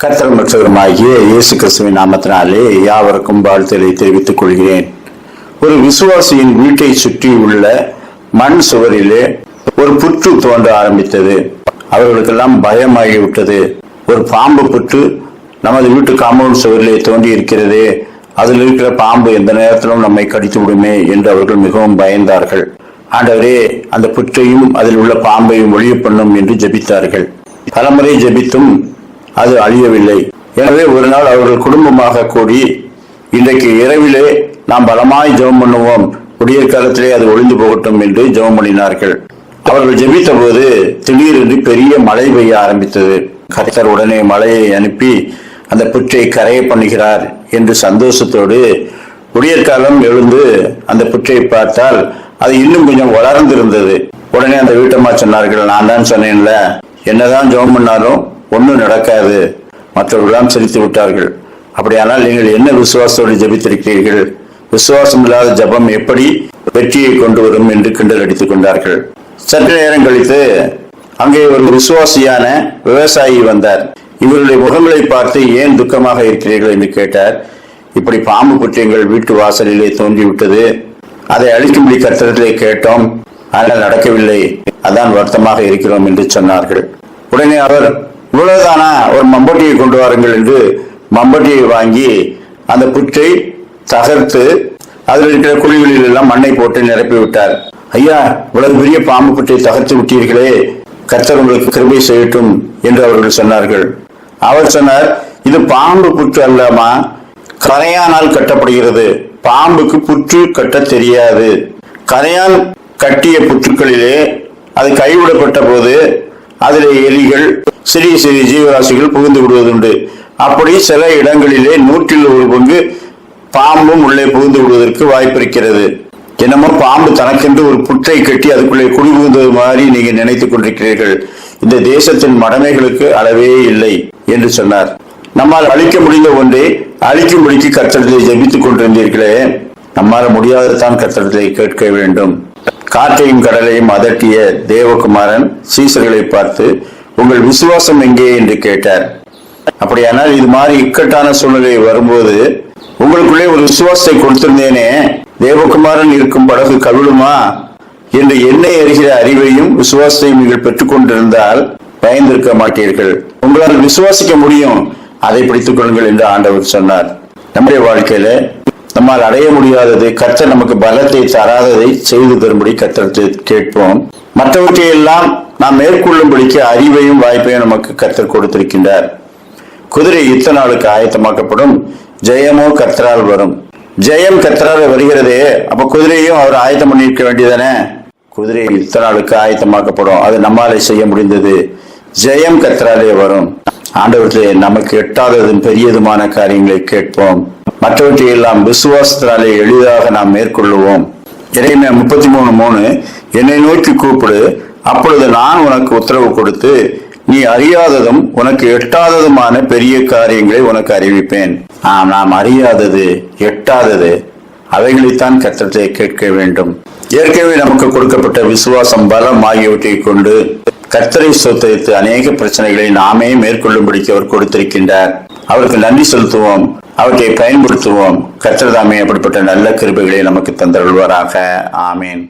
கர்த்தர் மற்றவருமாகிய இயேசு கிறிஸ்துவின் நாமத்தினாலே யாவருக்கும் வாழ்த்துக்களை தெரிவித்துக் கொள்கிறேன். ஒரு விசுவாசியின் வீட்டை சுற்றி உள்ள மண் சுவரிலே ஒரு புற்று தோன்ற ஆரம்பித்தது. அவர்களுக்கெல்லாம் பயமாகிவிட்டது. ஒரு பாம்பு புற்று நமது வீட்டு காம்பவுண்ட் சுவரிலே தோன்றி இருக்கிறதே, அதில் இருக்கிற பாம்பு எந்த நேரத்திலும் நம்மை கடித்து விடுமே என்று அவர்கள் மிகவும் பயந்தார்கள். ஆண்டவரே, அந்த புற்றையும் அதில் உள்ள பாம்பையும் ஒழிய பண்ணும் என்று ஜெபித்தார்கள். பலமுறை ஜெபித்தும் அது அழியவில்லை. எனவே ஒரு நாள் அவர்கள் குடும்பமாக கூடி, இன்றைக்கு இரவிலே நாம் பலமாய் ஜெபம் பண்ணுவோம், விடியற் காலத்திலே அது ஒளிந்து போகட்டும் என்று ஜெபம் பண்ணினார்கள். அவர்கள் ஜெபித்த போது திடீரென்று பெரிய மழை பெய்ய ஆரம்பித்தது. கர்த்தர் உடனே மழையை அனுப்பி அந்த புற்றை கரைய பண்ணுகிறார் என்று சந்தோஷத்தோடு விடியற் காலம் எழுந்து அந்த புற்றை பார்த்தால் அது இன்னும் கொஞ்சம் வளர்ந்திருந்தது. உடனே அந்த வீட்டம்மா சொன்னார்கள், நான் தான் சொன்னேன்ல, என்னதான் ஜெபம் பண்ணாலும் ஒன்றும் நடக்காது. மற்றவர்களாம் சிரித்து விட்டார்கள். அப்படியானால் நீங்கள் என்ன விசுவாசத்தோடு ஜெபித்திருக்கிறீர்கள்? விசுவாசம் இல்லாத ஜெபம் எப்படி வெற்றியை கொண்டு வரும் என்று கிண்டல் அடித்துக் கொண்டார்கள். சற்று நேரம் கழித்து அங்கே ஒரு விசுவாசியான விவசாயி வந்தார். இவருடைய முகங்களை பார்த்து ஏன் துக்கமாக இருக்கிறீர்கள் என்று கேட்டார். இப்படி பாம்பு புற்று எங்கள் வீட்டு வாசலிலே தோன்றிவிட்டது, அதை அழிக்கும்படி கர்த்தரிலே கேட்டோம், ஆனால் நடக்கவில்லை, அதான் வருத்தமாக இருக்கிறோம் என்று சொன்னார்கள். உடனே அவர், இவ்வளவுதானா, ஒரு மம்பட்டியை கொண்டு வாருங்கள் என்று மம்பட்டியை வாங்கி அந்த புற்றை தகர்த்து அதில் இருக்கிற குழிகளில் எல்லாம் மண்ணை போட்டு நிரப்பி விட்டார். ஐயா, இவ்வளவு பெரிய பாம்பு புற்றை தகர்த்து விட்டீர்களே, கர்த்தர் உங்களுக்கு கிருபை செய்யட்டும் என்று அவர்கள் சொன்னார்கள். அவர் சொன்னார், இது பாம்பு புற்று அல்லமா, கரையானால் கட்டப்படுகிறது. பாம்புக்கு புற்று கட்ட தெரியாது. கரையான் கட்டிய புற்றுக்களிலே அது கைவிடப்பட்ட போது அதிலே எலிகள், சிறிய சிறிய ஜீவராசிகள் புகுந்து விடுவதுண்டு. அப்படி சில இடங்களிலே 100 பங்கு பாம்பும் உள்ளே புகுந்து விடுவதற்கு வாய்ப்பு இருக்கிறது. என்னமோ பாம்பு தனக்கென்று ஒரு புற்றை கட்டி அதுக்குள்ளே குடி புகுந்தது மாதிரி நீங்க நினைத்துக் கொண்டிருக்கிறீர்கள். இந்த தேசத்தின் மடமைகளுக்கு அளவே இல்லை என்று சொன்னார். நம்மால் அழிக்க முடிந்த ஒன்றை அழிக்கும்படிக்கு கர்த்தரத்தை ஜெபித்துக் கொண்டிருந்தீர்களே, நம்மால் முடியாததான் கர்த்தரத்தை கேட்க வேண்டும். காற்றையும் கடலையும் அதட்டிய தேவகுமாரன் சீசர்களை பார்த்து, உங்கள் விசுவாசம் எங்கே என்று கேட்டார். அப்படியானால் இது மாதிரி இக்கட்டான சூழ்நிலை வரும்போது உங்களுக்குள்ளே ஒரு விசுவாசத்தை கொடுத்திருந்தேனே, தேவகுமாரன் இருக்கும் படகு கவிழுமா என்று என்னை அறிகிற அறிவையும் விசுவாசத்தையும் நீங்கள் பெற்றுக் கொண்டிருந்தால் பயந்திருக்க மாட்டீர்கள். உங்களால் விசுவாசிக்க முடியும், அதை பிடித்துக் கொள்ளுங்கள் என்று ஆண்டவர் சொன்னார். நம்முடைய வாழ்க்கையில நம்மால் அடைய முடியாதது, கர்த்தர் நமக்கு பலத்தை தராததை செய்து தரும்படி கர்த்தரை கேட்போம். மற்றவற்றை எல்லாம் நாம் மேற்கொள்ளும்படிக்கு அறிவையும் வாய்ப்பையும் நமக்கு கர்த்தர் கொடுத்திருக்கின்றார். குதிரை யுத்த நாளுக்கு ஆயத்தமாக்கப்படும், ஜெயமோ கர்த்தரால் வரும். ஜெயம் கர்த்தரால் வருகிறதே, அப்ப குதிரையும் அவர் ஆயத்தம் பண்ணி இருக்க வேண்டியதானே. குதிரை யுத்த நாளுக்கு ஆயத்தமாக்கப்படும், அது நம்மாலே செய்ய முடிந்தது. ஜெயம் கர்த்தராலே வரும். ஆண்டவற்றிலே நமக்கு எட்டாததும் பெரியதுமான காரியங்களை கேட்போம். மற்றவற்றை எல்லாம் விசுவாசத்தினாலே எளிதாக நாம் மேற்கொள்ளுவோம். எரேமியா 33:3, என்னை நோக்கி கூப்பிடு, அப்பொழுது நான் உனக்கு உத்தரவு கொடுத்து நீ அறியாததும் உனக்கு எட்டாததுமான பெரிய காரியங்களை உனக்கு அறிவிப்பேன். நாம் அறியாதது, எட்டாதது, அவைகளைத்தான் கர்த்தரை கேட்க வேண்டும். ஏற்கனவே நமக்கு கொடுக்கப்பட்ட விசுவாசம், பலம் ஆகியவற்றை கொண்டு கர்த்தரை ஸ்தோத்திரித்து அநேக பிரச்சனைகளை நாமே மேற்கொள்ளும்படிக்கு அவர் கொடுத்திருக்கின்றார். அவருக்கு நன்றி செலுத்துவோம், அவற்றை பயன்படுத்துவோம். கர்த்தர் தாமே அப்படிப்பட்ட நல்ல கிருபைகளை நமக்கு தந்தருள்வாராக. ஆமேன்.